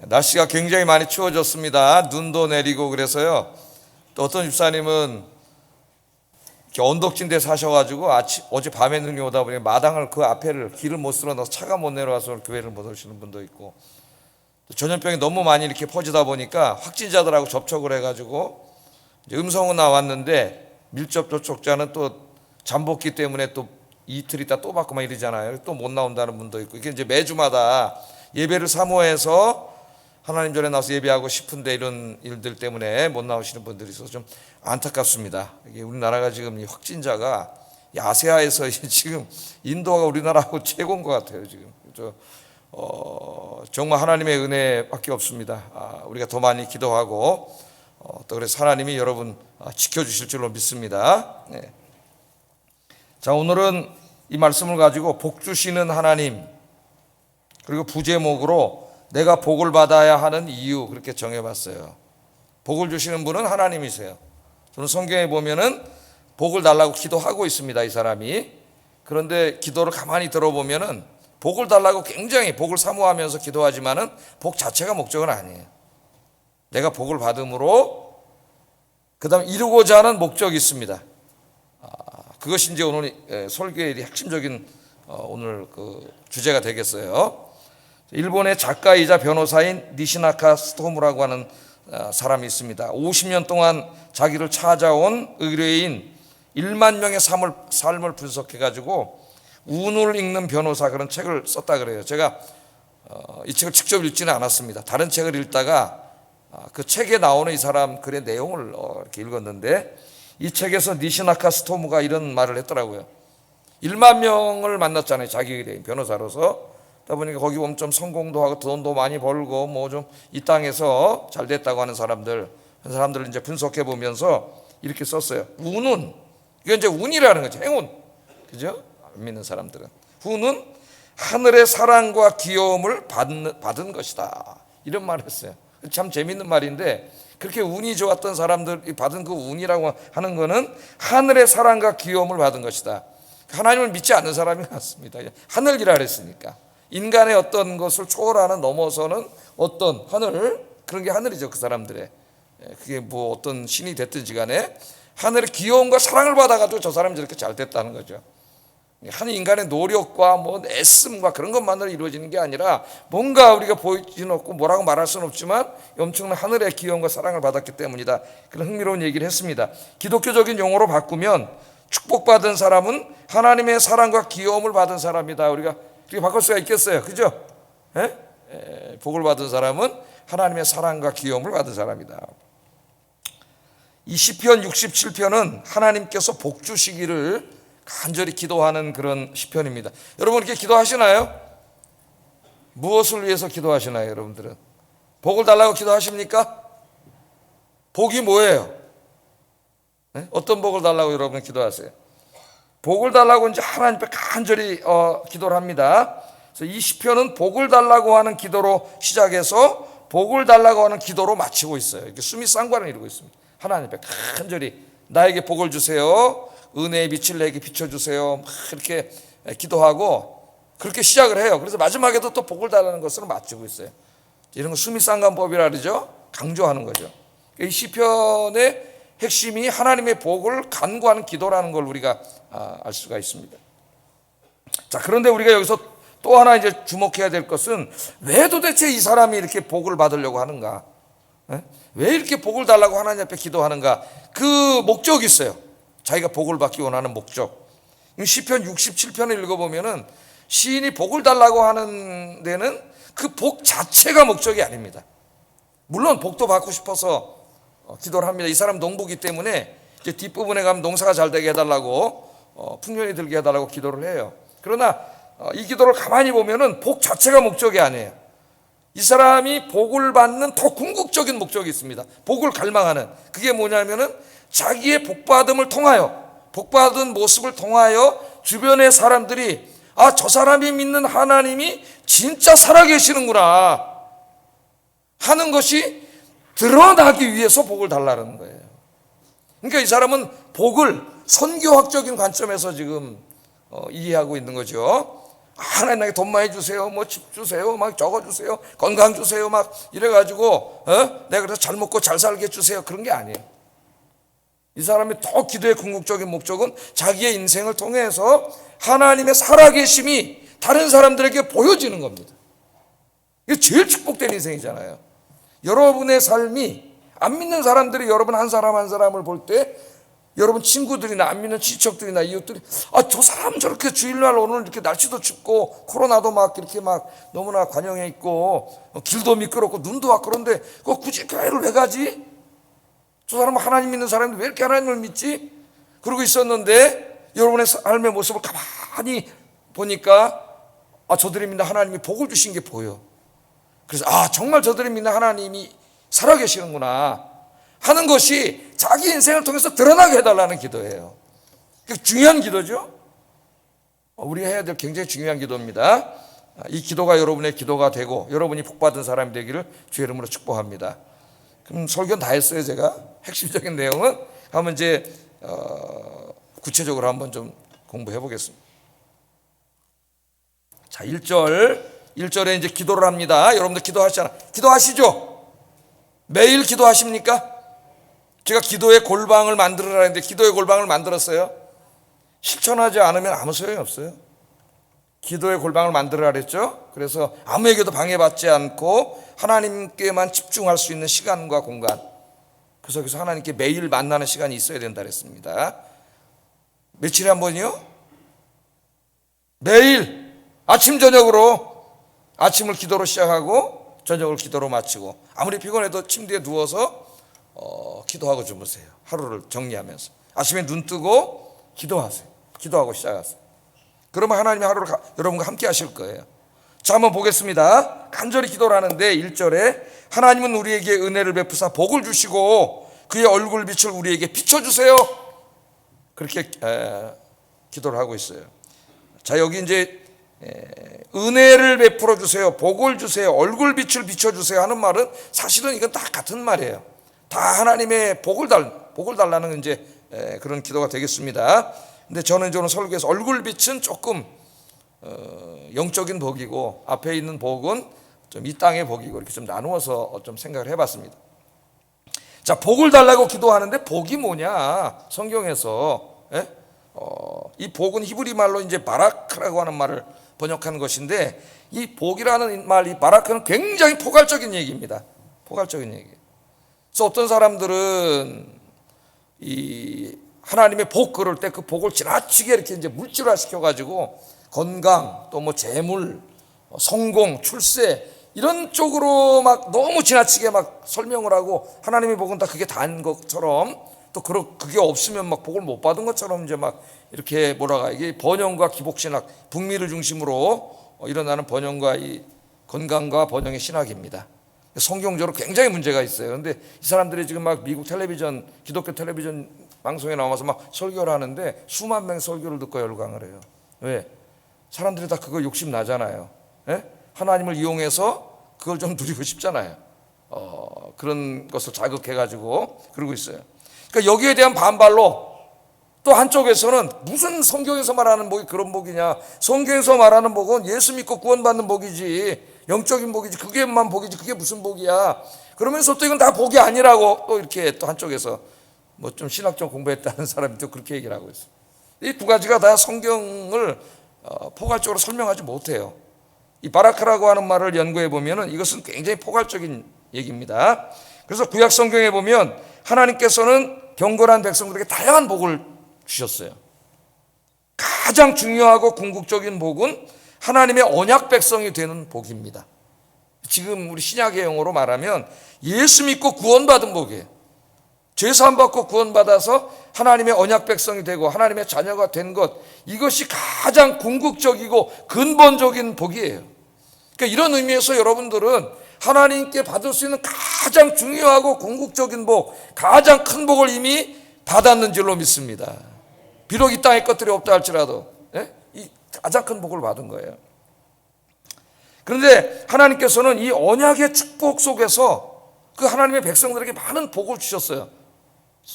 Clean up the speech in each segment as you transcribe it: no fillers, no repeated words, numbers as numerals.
날씨가 굉장히 많이 추워졌습니다. 눈도 내리고 그래서요. 또 어떤 집사님은 이렇게 언덕진 데 사셔가지고 어제 밤에 눈이 오다 보니 마당을 그 앞에를 길을 못 쓸어 넣어서 차가 못 내려와서 교회를 못 오시는 분도 있고, 전염병이 너무 많이 이렇게 퍼지다 보니까 확진자들하고 접촉을 해가지고 이제 음성은 나왔는데 밀접 접촉자는 또 잠복기 때문에 또 이틀 있다 또 받고 막 이러잖아요. 또 못 나온다는 분도 있고, 이게 이제 매주마다 예배를 사모해서 하나님 전에 나와서 예배하고 싶은데 이런 일들 때문에 못 나오시는 분들이 있어서 좀 안타깝습니다. 이게 우리나라가 지금 이 확진자가 아시아에서 지금 인도가 우리나라하고 최고인 것 같아요. 지금 정말 하나님의 은혜밖에 없습니다. 우리가 더 많이 기도하고 또 그래서 하나님이 여러분 지켜주실 줄로 믿습니다. 네. 자, 오늘은 이 말씀을 가지고 복 주시는 하나님, 그리고 부제목으로 내가 복을 받아야 하는 이유, 그렇게 정해봤어요. 복을 주시는 분은 하나님이세요. 저는 성경에 보면은 복을 달라고 기도하고 있습니다, 이 사람이. 그런데 기도를 가만히 들어보면은 복을 달라고 굉장히 복을 사모하면서 기도하지만은 복 자체가 목적은 아니에요. 내가 복을 받음으로 그 다음 이루고자 하는 목적이 있습니다. 그것이 이제 오늘 설교의 핵심적인 오늘 그 주제가 되겠어요. 일본의 작가이자 변호사인 니시나카 스토무라고 하는 사람이 있습니다. 50년 동안 자기를 찾아온 의뢰인 1만 명의 삶을 분석해가지고 운을 읽는 변호사, 그런 책을 썼다 그래요. 제가 이 책을 직접 읽지는 않았습니다. 다른 책을 읽다가 그 책에 나오는 이 사람 글의 내용을 이렇게 읽었는데, 이 책에서 니시나카 스토무가 이런 말을 했더라고요. 1만 명을 만났잖아요, 자기 의뢰인 변호사로서. 그러다 보니까 거기 보면 좀 성공도 하고 돈도 많이 벌고 뭐 좀 이 땅에서 잘 됐다고 하는 사람들을 이제 분석해 보면서 이렇게 썼어요. 운은, 이게 이제 운이라는 거죠. 행운, 그죠? 안 믿는 사람들은 운은 하늘의 사랑과 귀여움을 받은 것이다, 이런 말을 했어요. 참 재밌는 말인데, 그렇게 운이 좋았던 사람들이 받은 그 운이라고 하는 거는 하늘의 사랑과 귀여움을 받은 것이다. 하나님을 믿지 않는 사람이 같습니다. 하늘이라 그랬으니까 인간의 어떤 것을 초월하는, 넘어서는 어떤 하늘, 그런 게 하늘이죠. 그 사람들의, 그게 뭐 어떤 신이 됐든지 간에 하늘의 귀여움과 사랑을 받아가지고 저 사람이 저렇게 잘 됐다는 거죠. 한 인간의 노력과 뭐 애씀과 그런 것만으로 이루어지는 게 아니라, 뭔가 우리가 보이지는 없고 뭐라고 말할 수는 없지만 엄청난 하늘의 귀여움과 사랑을 받았기 때문이다. 그런 흥미로운 얘기를 했습니다. 기독교적인 용어로 바꾸면 축복받은 사람은 하나님의 사랑과 귀여움을 받은 사람이다. 우리가 그렇게 바꿀 수가 있겠어요, 그죠? 복을 받은 사람은 하나님의 사랑과 귀여움을 받은 사람이다. 이 시편 67편은 하나님께서 복 주시기를 간절히 기도하는 그런 시편입니다. 여러분 이렇게 기도하시나요? 무엇을 위해서 기도하시나요, 여러분들은? 복을 달라고 기도하십니까? 복이 뭐예요? 어떤 복을 달라고 여러분 기도하세요? 복을 달라고 이제 하나님 앞에 간절히 기도를 합니다. 그래서 이 시편은 복을 달라고 하는 기도로 시작해서 복을 달라고 하는 기도로 마치고 있어요. 이렇게 숨이 쌍관을 이루고 있습니다. 하나님 앞에 간절히 나에게 복을 주세요, 은혜의 빛을 내게 비춰주세요, 막 이렇게 기도하고 그렇게 시작을 해요. 그래서 마지막에도 또 복을 달라는 것으로 마치고 있어요. 이런 거 수미상관법이라 그러죠. 강조하는 거죠. 이 시편의 핵심이 하나님의 복을 간구하는 기도라는 걸 우리가 알 수가 있습니다. 자, 그런데 우리가 여기서 또 하나 이제 주목해야 될 것은, 왜 도대체 이 사람이 이렇게 복을 받으려고 하는가? 왜 이렇게 복을 달라고 하나님 앞에 기도하는가? 그 목적이 있어요. 자기가 복을 받기 원하는 목적. 시편 67편을 읽어보면은 시인이 복을 달라고 하는 데는 그 복 자체가 목적이 아닙니다. 물론 복도 받고 싶어서 기도를 합니다. 이 사람 농부기 때문에 이제 뒷부분에 가면 농사가 잘 되게 해달라고, 풍년이 들게 해달라고 기도를 해요. 그러나 이 기도를 가만히 보면은 복 자체가 목적이 아니에요. 이 사람이 복을 받는 더 궁극적인 목적이 있습니다. 복을 갈망하는, 그게 뭐냐면은 자기의 복받음을 통하여, 복받은 모습을 통하여 주변의 사람들이 저 사람이 믿는 하나님이 진짜 살아계시는구나 하는 것이 드러나기 위해서 복을 달라는 거예요. 그러니까 이 사람은 복을 선교학적인 관점에서 지금 이해하고 있는 거죠. 하나님 나에게 돈 많이 주세요, 뭐 집 주세요, 막 저거 주세요, 건강 주세요, 막 이래가지고 내가 그래서 잘 먹고 잘 살게 해주세요, 그런 게 아니에요. 이 사람의 더 기도의 궁극적인 목적은 자기의 인생을 통해서 하나님의 살아계심이 다른 사람들에게 보여지는 겁니다. 이게 제일 축복된 인생이잖아요. 여러분의 삶이 안 믿는 사람들이 여러분 한 사람 한 사람을 볼 때 여러분 친구들이나 안 믿는 친척들이나 이웃들이 저 사람 저렇게 주일날 오늘 이렇게 날씨도 춥고 코로나도 막 이렇게 막 너무나 관영해 있고 길도 미끄럽고 눈도 왔고 그런데 굳이 교회를 왜 가지? 저 사람은 하나님 믿는 사람인데 왜 이렇게 하나님을 믿지? 그러고 있었는데 여러분의 삶의 모습을 가만히 보니까 저들이 믿는 하나님이 복을 주신 게 보여. 그래서 정말 저들이 믿는 하나님이 살아계시는구나 하는 것이 자기 인생을 통해서 드러나게 해달라는 기도예요. 중요한 기도죠. 우리 해야 될 굉장히 중요한 기도입니다. 이 기도가 여러분의 기도가 되고 여러분이 복받은 사람이 되기를 주의 이름으로 축복합니다. 그럼 설교는 다 했어요. 제가 핵심적인 내용은 한번 이제 구체적으로 한번 좀 공부해 보겠습니다. 자, 1절에 이제 기도를 합니다. 여러분들 기도하시잖아요. 기도하시죠? 매일 기도하십니까? 제가 기도의 골방을 만들어라 했는데 기도의 골방을 만들었어요. 실천하지 않으면 아무 소용이 없어요. 기도의 골방을 만들어라 그랬죠. 그래서 아무에게도 방해받지 않고 하나님께만 집중할 수 있는 시간과 공간, 그래서 여기서 하나님께 매일 만나는 시간이 있어야 된다 그랬습니다. 며칠에 한 번이요? 매일 아침 저녁으로, 아침을 기도로 시작하고 저녁을 기도로 마치고, 아무리 피곤해도 침대에 누워서 기도하고 주무세요. 하루를 정리하면서 아침에 눈 뜨고 기도하세요. 기도하고 시작하세요. 그러면 하나님이 하루를 여러분과 함께 하실 거예요. 자, 한번 보겠습니다. 간절히 기도를 하는데 1절에 하나님은 우리에게 은혜를 베푸사 복을 주시고 그의 얼굴빛을 우리에게 비춰주세요. 그렇게 기도를 하고 있어요. 자, 여기 이제 은혜를 베풀어 주세요, 복을 주세요, 얼굴빛을 비춰주세요 하는 말은 사실은 이건 다 같은 말이에요. 다 하나님의 복을 달라는 이제 그런 기도가 되겠습니다. 근데 저는 설교에서 얼굴빛은 조금 영적인 복이고 앞에 있는 복은 좀 이 땅의 복이고 이렇게 좀 나누어서 좀 생각을 해봤습니다. 자, 복을 달라고 기도하는데 복이 뭐냐? 성경에서 이 복은 히브리 말로 이제 바라크라고 하는 말을 번역한 것인데, 이 복이라는 말, 이 바라크는 굉장히 포괄적인 얘기입니다. 포괄적인 얘기. 그래서 어떤 사람들은 이 하나님의 복 그럴 때 그 복을 지나치게 이렇게 이제 물질화 시켜가지고 건강, 또 뭐 재물, 성공, 출세 이런 쪽으로 막 너무 지나치게 막 설명을 하고 하나님의 복은 다 그게 다인 것처럼, 또 그게 없으면 막 복을 못 받은 것처럼 이제 막 이렇게 이게 번영과 기복신학, 북미를 중심으로 일어나는 번영과 이 건강과 번영의 신학입니다. 성경적으로 굉장히 문제가 있어요. 그런데 이 사람들이 지금 막 미국 텔레비전, 기독교 텔레비전 방송에 나와서 막 설교를 하는데 수만 명의 설교를 듣고 열광을 해요. 왜? 사람들이 다 그거 욕심 나잖아요. 하나님을 이용해서 그걸 좀 누리고 싶잖아요. 그런 것을 자극해가지고 그러고 있어요. 그러니까 여기에 대한 반발로 또 한쪽에서는 무슨 성경에서 말하는 복이 그런 복이냐, 성경에서 말하는 복은 예수 믿고 구원받는 복이지, 영적인 복이지, 그게만 복이지 그게 무슨 복이야, 그러면서 또 이건 다 복이 아니라고 또 이렇게 또 한쪽에서 뭐 좀 신학 좀 공부했다는 사람이 또 그렇게 얘기를 하고 있어요. 이 두 가지가 다 성경을 포괄적으로 설명하지 못해요. 이 바라크라고 하는 말을 연구해 보면은 이것은 굉장히 포괄적인 얘기입니다. 그래서 구약 성경에 보면 하나님께서는 경건한 백성들에게 다양한 복을 주셨어요. 가장 중요하고 궁극적인 복은 하나님의 언약 백성이 되는 복입니다. 지금 우리 신약의 용어로 말하면 예수 믿고 구원받은 복이에요. 죄 사함 받고 구원받아서 하나님의 언약 백성이 되고 하나님의 자녀가 된 것, 이것이 가장 궁극적이고 근본적인 복이에요. 그러니까 이런 의미에서 여러분들은 하나님께 받을 수 있는 가장 중요하고 궁극적인 복, 가장 큰 복을 이미 받았는 줄로 믿습니다. 비록 이 땅에 것들이 없다 할지라도 이 가장 큰 복을 받은 거예요. 그런데 하나님께서는 이 언약의 축복 속에서 그 하나님의 백성들에게 많은 복을 주셨어요.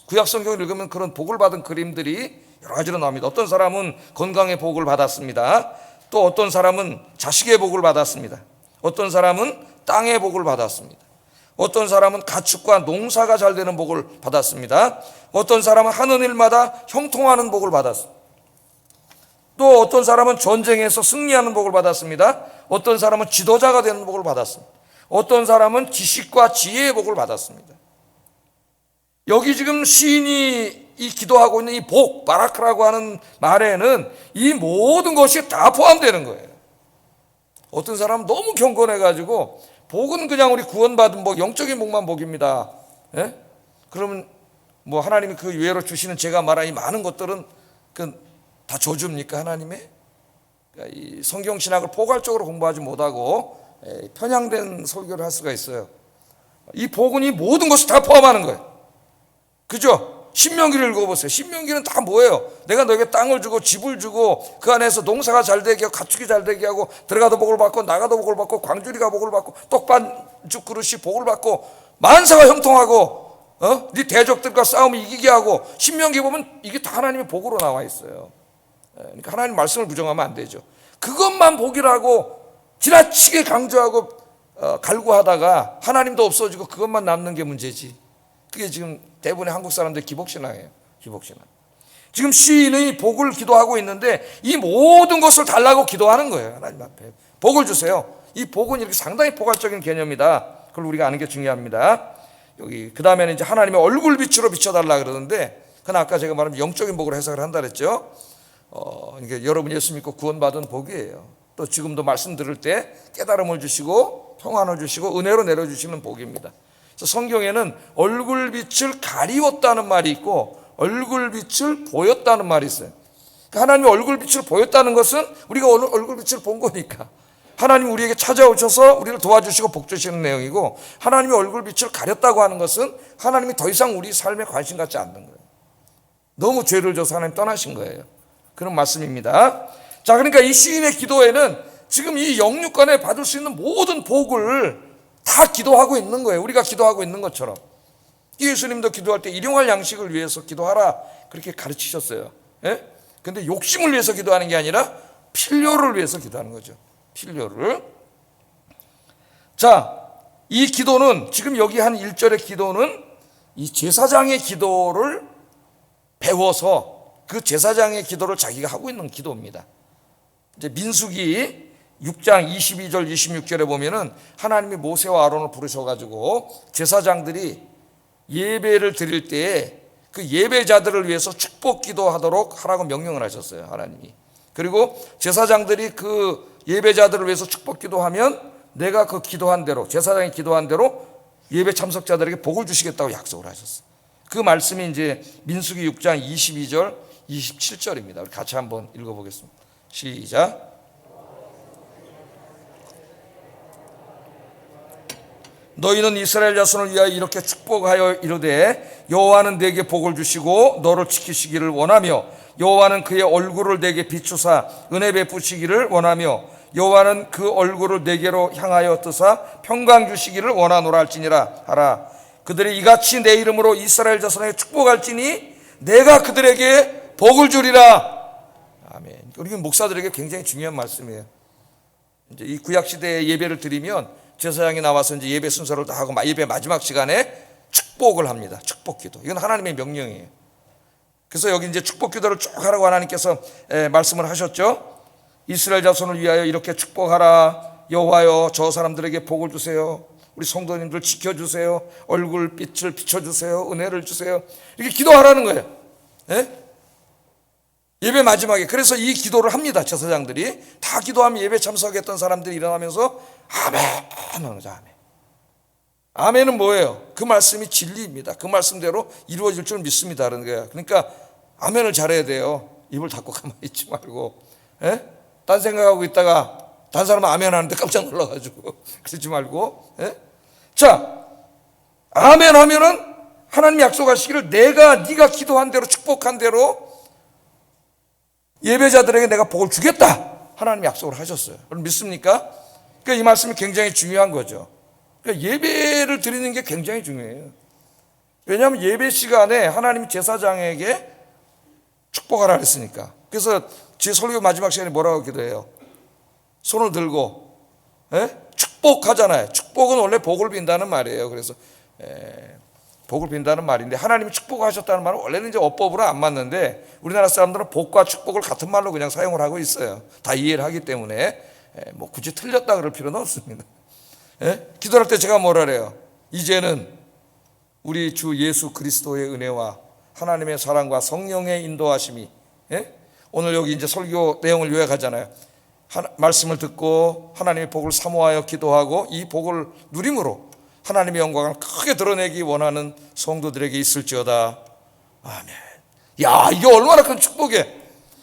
구약 성경을 읽으면 그런 복을 받은 그림들이 여러 가지로 나옵니다. 어떤 사람은 건강의 복을 받았습니다. 또 어떤 사람은 자식의 복을 받았습니다. 어떤 사람은 땅의 복을 받았습니다. 어떤 사람은 가축과 농사가 잘 되는 복을 받았습니다. 어떤 사람은 하는 일마다 형통하는 복을 받았습니다. 또 어떤 사람은 전쟁에서 승리하는 복을 받았습니다. 어떤 사람은 지도자가 되는 복을 받았습니다. 어떤 사람은 지식과 지혜의 복을 받았습니다. 여기 지금 시인이 이 기도하고 있는 이 복, 바라크라고 하는 말에는 이 모든 것이 다 포함되는 거예요. 어떤 사람은 너무 경건해가지고 복은 그냥 우리 구원받은 복, 영적인 복만 복입니다. 예? 그러면 뭐 하나님이 그 외로 주시는 제가 말한 이 많은 것들은 그 다 저주입니까, 하나님의? 그러니까 이 성경 신학을 포괄적으로 공부하지 못하고 편향된 설교를 할 수가 있어요. 이 복은 이 모든 것을 다 포함하는 거예요. 그죠? 신명기를 읽어보세요. 신명기는 다 뭐예요? 내가 너에게 땅을 주고 집을 주고 그 안에서 농사가 잘 되게 하고 가축이 잘 되게 하고 들어가도 복을 받고 나가도 복을 받고 광주리가 복을 받고 떡반죽 그릇이 복을 받고 만사가 형통하고 네 대적들과 싸움을 이기게 하고 신명기 보면 이게 다 하나님의 복으로 나와 있어요. 그러니까 하나님 말씀을 부정하면 안 되죠. 그것만 복이라고 지나치게 강조하고 갈구하다가 하나님도 없어지고 그것만 남는 게 문제지. 그게 지금 대부분의 한국 사람들의 기복신앙이에요. 기복신앙. 지금 시인의 복을 기도하고 있는데 이 모든 것을 달라고 기도하는 거예요. 하나님 앞에 복을 주세요. 이 복은 이렇게 상당히 포괄적인 개념이다. 그걸 우리가 아는 게 중요합니다. 여기 그 다음에는 이제 하나님의 얼굴빛으로 비춰달라 그러는데 그건 아까 제가 말한 영적인 복으로 해석을 한다 그랬죠. 그러니까 여러분이 예수 믿고 구원받은 복이에요. 또 지금도 말씀 들을 때 깨달음을 주시고 평안을 주시고 은혜로 내려주시는 복입니다. 그래서 성경에는 얼굴빛을 가리웠다는 말이 있고 얼굴빛을 보였다는 말이 있어요. 그러니까 하나님이 얼굴빛을 보였다는 것은 우리가 얼굴빛을 본 거니까 하나님이 우리에게 찾아오셔서 우리를 도와주시고 복 주시는 내용이고, 하나님이 얼굴빛을 가렸다고 하는 것은 하나님이 더 이상 우리 삶에 관심 갖지 않는 거예요. 너무 죄를 져서 하나님 떠나신 거예요. 그런 말씀입니다. 자, 그러니까 이 시인의 기도에는 지금 이 영육간에 받을 수 있는 모든 복을 다 기도하고 있는 거예요. 우리가 기도하고 있는 것처럼. 예수님도 기도할 때 일용할 양식을 위해서 기도하라 그렇게 가르치셨어요. 예? 근데 욕심을 위해서 기도하는 게 아니라 필요를 위해서 기도하는 거죠. 필요를. 자, 이 기도는 지금 여기 한 1절의 기도는 이 제사장의 기도를 배워서 그 제사장의 기도를 자기가 하고 있는 기도입니다. 이제 민수기 6장 22절 26절에 보면은 하나님이 모세와 아론을 부르셔가지고 제사장들이 예배를 드릴 때에 그 예배자들을 위해서 축복 기도하도록 하라고 명령을 하셨어요, 하나님이. 그리고 제사장들이 그 예배자들을 위해서 축복 기도하면 내가 그 기도한 대로, 제사장이 기도한 대로 예배 참석자들에게 복을 주시겠다고 약속을 하셨어요. 그 말씀이 이제 민수기 6장 22절 27절입니다. 우리 같이 한번 읽어보겠습니다. 시작. 너희는 이스라엘 자손을 위하여 이렇게 축복하여 이르되 여호와는 내게 복을 주시고 너를 지키시기를 원하며 여호와는 그의 얼굴을 내게 비추사 은혜 베푸시기를 원하며 여호와는 그 얼굴을 내게로 향하여 뜨사 평강 주시기를 원하노라 할지니라 하라. 그들이 이같이 내 이름으로 이스라엘 자손에게 축복할지니 내가 그들에게 복을 주리라. 아멘. 우리 목사들에게 굉장히 중요한 말씀이에요. 이제 이 구약 시대에 예배를 드리면 제사장이 나와서 이제 예배 순서를 다 하고 예배 마지막 시간에 축복을 합니다. 축복 기도. 이건 하나님의 명령이에요. 그래서 여기 이제 축복 기도를 쭉 하라고 하나님께서 말씀을 하셨죠. 이스라엘 자손을 위하여 이렇게 축복하라. 여호와여 저 사람들에게 복을 주세요. 우리 성도님들 지켜주세요. 얼굴빛을 비춰주세요. 은혜를 주세요. 이렇게 기도하라는 거예요. 예? 예배 마지막에. 그래서 이 기도를 합니다. 제사장들이 다 기도하면 예배 참석했던 사람들이 일어나면서 아멘 하는 거죠. 아멘. 아멘은 뭐예요? 그 말씀이 진리입니다. 그 말씀대로 이루어질 줄 믿습니다. 그런 거예요. 그러니까 아멘을 잘해야 돼요. 입을 닫고 가만히 있지 말고. 예? 딴 생각하고 있다가 다른 사람은 아멘 하는데 깜짝 놀라가지고 그러지 말고. 예? 자, 아멘 하면은 하나님이 약속하시기를 네가 기도한 대로 축복한 대로 예배자들에게 내가 복을 주겠다. 하나님이 약속을 하셨어요. 여러분 믿습니까? 그러니까 이 말씀이 굉장히 중요한 거죠. 그러니까 예배를 드리는 게 굉장히 중요해요. 왜냐하면 예배 시간에 하나님이 제사장에게 축복하라 했으니까. 그래서 제 설교 마지막 시간에 뭐라고 기도해요? 손을 들고 축복하잖아요. 축복은 원래 복을 빈다는 말이에요. 그래서 복을 빈다는 말인데 하나님이 축복하셨다는 말은 원래는 이제 어법으로 안 맞는데 우리나라 사람들은 복과 축복을 같은 말로 그냥 사용을 하고 있어요. 다 이해를 하기 때문에 뭐 굳이 틀렸다 그럴 필요는 없습니다. 기도할 때 제가 뭐라 그래요? 이제는 우리 주 예수 그리스도의 은혜와 하나님의 사랑과 성령의 인도하심이 오늘 여기 이제 설교 내용을 요약하잖아요. 말씀을 듣고 하나님의 복을 사모하여 기도하고 이 복을 누림으로 하나님의 영광을 크게 드러내기 원하는 성도들에게 있을지어다. 아멘. 야, 이게 얼마나 큰 축복이에요.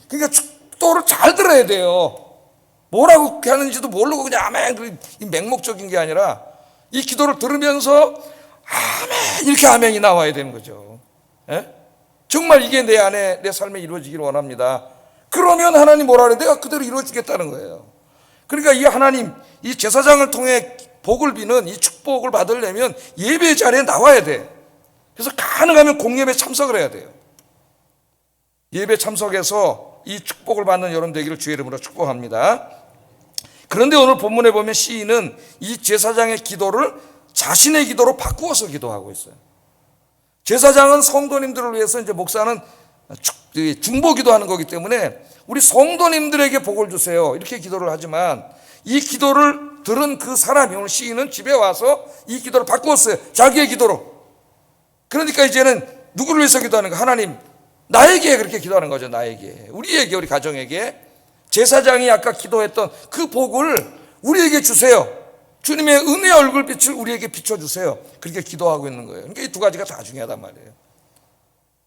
그러니까 축도를 잘 들어야 돼요. 뭐라고 하는지도 모르고 그냥 아멘, 이 맹목적인 게 아니라 이 기도를 들으면서 아멘, 이렇게 아멘이 나와야 되는 거죠. 정말 이게 내 안에 내 삶에 이루어지기를 원합니다. 그러면 하나님 뭐라 그래? 내가 그대로 이루어지겠다는 거예요. 그러니까 이 하나님, 이 제사장을 통해 복을 비는 이 축복을 받으려면 예배 자리에 나와야 돼. 그래서 가능하면 공예배에 참석을 해야 돼요. 예배 참석해서 이 축복을 받는 여러분 되기를 주의 이름으로 축복합니다. 그런데 오늘 본문에 보면 시인은 이 제사장의 기도를 자신의 기도로 바꾸어서 기도하고 있어요. 제사장은 성도님들을 위해서, 이제 목사는 중보 기도하는 거기 때문에 우리 성도님들에게 복을 주세요 이렇게 기도를 하지만 이 기도를 들은 그 사람이, 오늘 시인은 집에 와서 이 기도를 바꾸었어요. 자기의 기도로. 그러니까 이제는 누구를 위해서 기도하는가? 하나님, 나에게 그렇게 기도하는 거죠. 나에게, 우리에게, 우리 가정에게. 제사장이 아까 기도했던 그 복을 우리에게 주세요. 주님의 은혜의 얼굴빛을 우리에게 비춰주세요. 그렇게 기도하고 있는 거예요. 그러니까 이 두 가지가 다 중요하단 말이에요.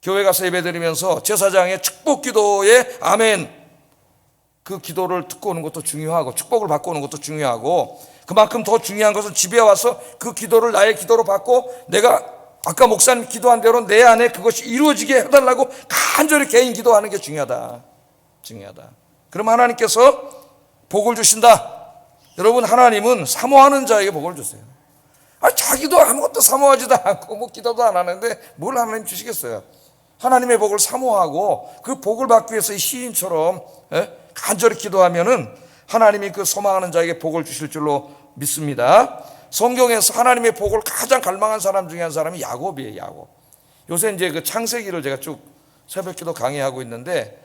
교회 가서 예배드리면서 제사장의 축복 기도에 아멘, 그 기도를 듣고 오는 것도 중요하고 축복을 받고 오는 것도 중요하고, 그만큼 더 중요한 것은 집에 와서 그 기도를 나의 기도로 받고 내가 아까 목사님 기도한 대로 내 안에 그것이 이루어지게 해달라고 간절히 개인 기도하는 게 중요하다. 그럼 하나님께서 복을 주신다. 여러분, 하나님은 사모하는 자에게 복을 주세요. 자기도 아무것도 사모하지도 않고 뭐 기도도 안 하는데 뭘 하나님 주시겠어요? 하나님의 복을 사모하고 그 복을 받기 위해서 이 시인처럼 간절히 기도하면은 하나님이 그 소망하는 자에게 복을 주실 줄로 믿습니다. 성경에서 하나님의 복을 가장 갈망한 사람 중에 한 사람이 야곱이에요. 야곱. 요새 이제 그 창세기를 제가 쭉 새벽기도 강의하고 있는데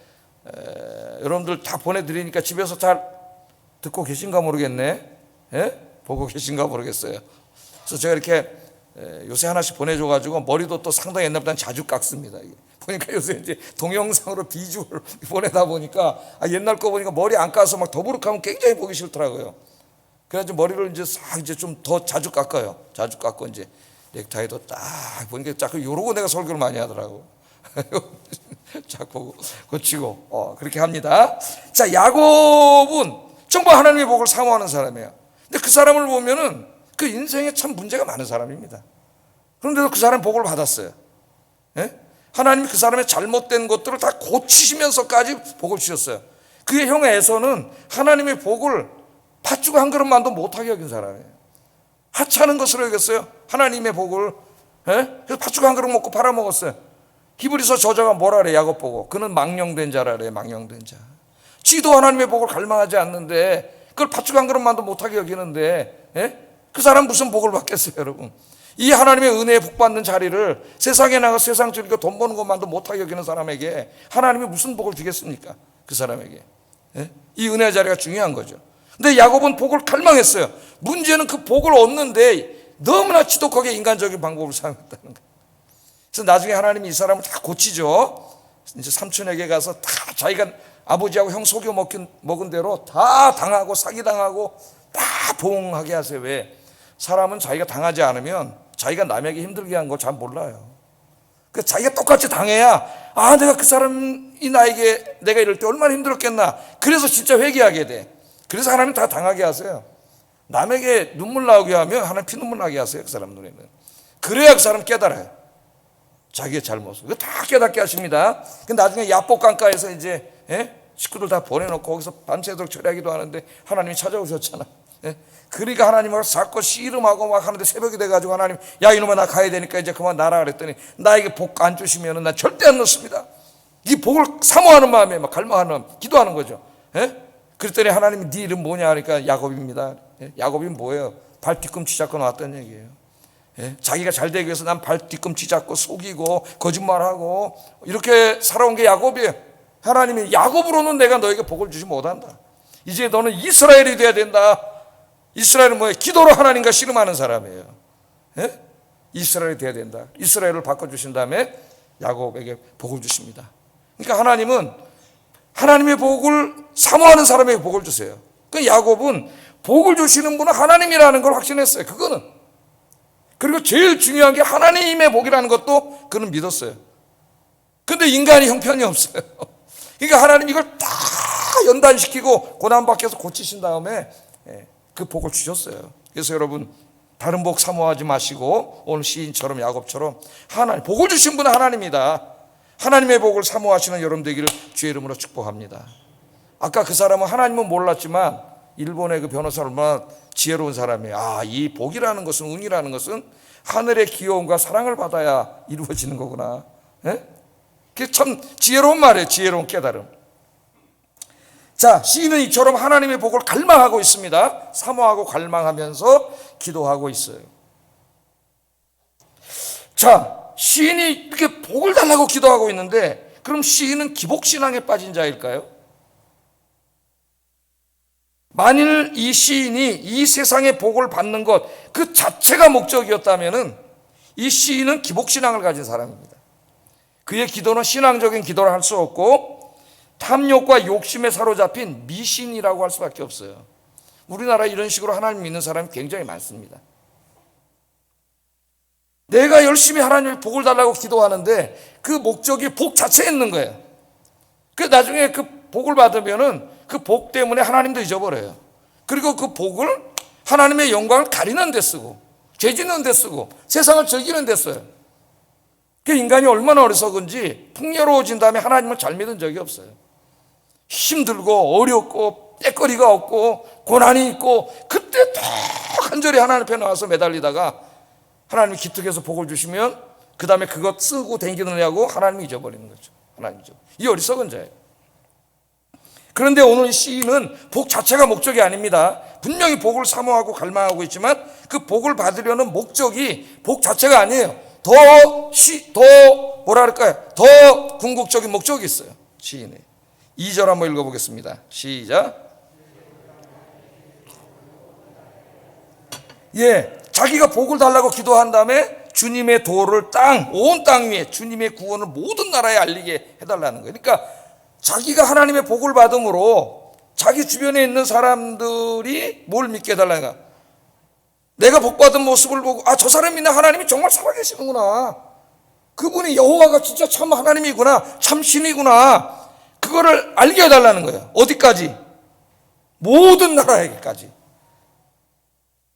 여러분들 다 보내드리니까 집에서 잘 듣고 계신가 모르겠네. 보고 계신가 모르겠어요. 그래서 제가 이렇게 요새 하나씩 보내줘가지고 머리도 또 상당히 옛날보다는 자주 깎습니다. 보니까 요새 이제 동영상으로 비주얼 보내다 보니까 옛날 거 보니까 머리 안 깎아서 막 더부룩하면 굉장히 보기 싫더라고요. 그래가지고 머리를 이제 싹 이제 좀 더 자주 깎아요. 자주 깎고 이제 넥타이도 딱 보니까 자꾸 요러고 내가 설교를 많이 하더라고. 자꾸 고치고 그렇게 합니다. 자, 야곱은 정말 하나님의 복을 사모하는 사람이에요. 근데 그 사람을 보면은 그 인생에 참 문제가 많은 사람입니다. 그런데도 그 사람이 복을 받았어요. 하나님이 그 사람의 잘못된 것들을 다 고치시면서까지 복을 주셨어요. 그의 형 에서는 하나님의 복을 팥죽 한 그릇만도 못하게 여긴 사람이에요. 하찮은 것으로 여겼어요. 하나님의 복을. 그래서 팥죽 한 그릇 먹고 팔아먹었어요. 히브리서 저자가 뭐라 그래? 야곱 보고 그는 망령된 자라 그래. 망령된 자. 지도 하나님의 복을 갈망하지 않는데 그걸 팥죽 한 그릇만도 못하게 여기는데 그 사람 무슨 복을 받겠어요, 여러분? 이 하나님의 은혜에 복 받는 자리를 세상에 나가 세상 즐겨 돈 버는 것만도 못하게 여기는 사람에게 하나님이 무슨 복을 주겠습니까? 그 사람에게. 이 은혜의 자리가 중요한 거죠. 근데 야곱은 복을 갈망했어요. 문제는 그 복을 얻는데 너무나 지독하게 인간적인 방법을 사용했다는 거예요. 그래서 나중에 하나님이 이 사람을 다 고치죠. 이제 삼촌에게 가서 다 자기가 아버지하고 형 속여 먹은 대로 다 당하고 사기당하고 다 보응하게 하세요. 왜? 사람은 자기가 당하지 않으면 자기가 남에게 힘들게 한 거 잘 몰라요. 그 자기가 똑같이 당해야 내가 그 사람이 나에게 내가 이럴 때 얼마나 힘들었겠나. 그래서 진짜 회개하게 돼. 그래서 하나님 다 당하게 하세요. 남에게 눈물 나오게 하면 하나님 피눈물 나게 하세요. 그 사람 눈에는. 그래야 그 사람 깨달아요. 자기의 잘못을. 그거 다 깨닫게 하십니다. 근데 나중에 야복 강가에서 이제 식구들 다 보내놓고 거기서 밤새도록 절하기도 하는데 하나님이 찾아오셨잖아. 그러니까 하나님을 자꾸 씨름하고 막 하는데 새벽이 돼가지고 하나님, 야 이놈아 나 가야 되니까 이제 그만 나라 그랬더니 나에게 복 안 주시면 난 절대 안 넣습니다. 이 복을 사모하는 마음에 막 갈망하는 마음, 기도하는 거죠. 그랬더니 하나님이 네 이름 뭐냐 하니까 야곱입니다. 야곱이 뭐예요? 발 뒤꿈치 잡고 나왔다는 얘기예요. 자기가 잘 되기 위해서 난 발 뒤꿈치 잡고 속이고 거짓말하고 이렇게 살아온 게 야곱이에요. 하나님이 야곱으로는 내가 너에게 복을 주지 못한다. 이제 너는 이스라엘이 돼야 된다. 이스라엘은 뭐예요? 기도로 하나님과 씨름하는 사람이에요. 이스라엘이 돼야 된다. 이스라엘을 바꿔주신 다음에 야곱에게 복을 주십니다. 그러니까 하나님은 하나님의 복을 사모하는 사람에게 복을 주세요. 그 야곱은 복을 주시는 분은 하나님이라는 걸 확신했어요. 그거는. 그리고 제일 중요한 게 하나님의 복이라는 것도 그는 믿었어요. 근데 인간이 형편이 없어요. 그러니까 하나님 이걸 다 연단시키고 고난받게 해서 고치신 다음에 그 복을 주셨어요. 그래서 여러분 다른 복 사모하지 마시고 오늘 시인처럼 야곱처럼 하나님 복을 주신 분은 하나님이다. 하나님의 복을 사모하시는 여러분 되기를 주의 이름으로 축복합니다. 아까 그 사람은 하나님은 몰랐지만 일본의 그 변호사 얼마나 지혜로운 사람이에요. 이 복이라는 것은, 운이라는 것은 하늘의 귀여움과 사랑을 받아야 이루어지는 거구나. 그게 참 지혜로운 말이에요. 지혜로운 깨달음. 자, 시인은 이처럼 하나님의 복을 갈망하고 있습니다. 사모하고 갈망하면서 기도하고 있어요. 자, 시인이 이렇게 복을 달라고 기도하고 있는데 그럼 시인은 기복신앙에 빠진 자일까요? 만일 이 시인이 이 세상의 복을 받는 것 그 자체가 목적이었다면 이 시인은 기복신앙을 가진 사람입니다. 그의 기도는 신앙적인 기도를 할 수 없고 탐욕과 욕심에 사로잡힌 미신이라고 할 수밖에 없어요. 우리나라에 이런 식으로 하나님 믿는 사람이 굉장히 많습니다. 내가 열심히 하나님의 복을 달라고 기도하는데 그 목적이 복 자체에 있는 거예요. 그 나중에 그 복을 받으면은 그 복 때문에 하나님도 잊어버려요. 그리고 그 복을 하나님의 영광을 가리는 데 쓰고 죄 짓는 데 쓰고 세상을 즐기는 데 써요. 그 인간이 얼마나 어리석은지 풍요로워진 다음에 하나님을 잘 믿은 적이 없어요. 힘들고 어렵고 때거리가 없고 고난이 있고 그때 딱 간절히 하나님 앞에 나와서 매달리다가 하나님이 기특해서 복을 주시면 그 다음에 그것 쓰고 댕기느냐고 하나님이 잊어버리는 거죠. 하나님이죠. 이 어리석은 자예요. 그런데 오늘 시인은 복 자체가 목적이 아닙니다. 분명히 복을 사모하고 갈망하고 있지만 그 복을 받으려는 목적이 복 자체가 아니에요. 더 뭐라 그럴까요? 더 궁극적인 목적이 있어요. 시인의 2절 한번 읽어보겠습니다. 시작. 자기가 복을 달라고 기도한 다음에 주님의 도를 온 땅 위에 주님의 구원을 모든 나라에 알리게 해달라는 거예요. 그러니까 자기가 하나님의 복을 받음으로 자기 주변에 있는 사람들이 뭘 믿게 해달라는 거야. 내가 복받은 모습을 보고 저 사람이나 하나님이 정말 살아계시는구나. 그분이 여호와가 진짜 참 하나님이구나. 참 신이구나. 그거를 알게 해달라는 거예요. 어디까지? 모든 나라에게까지.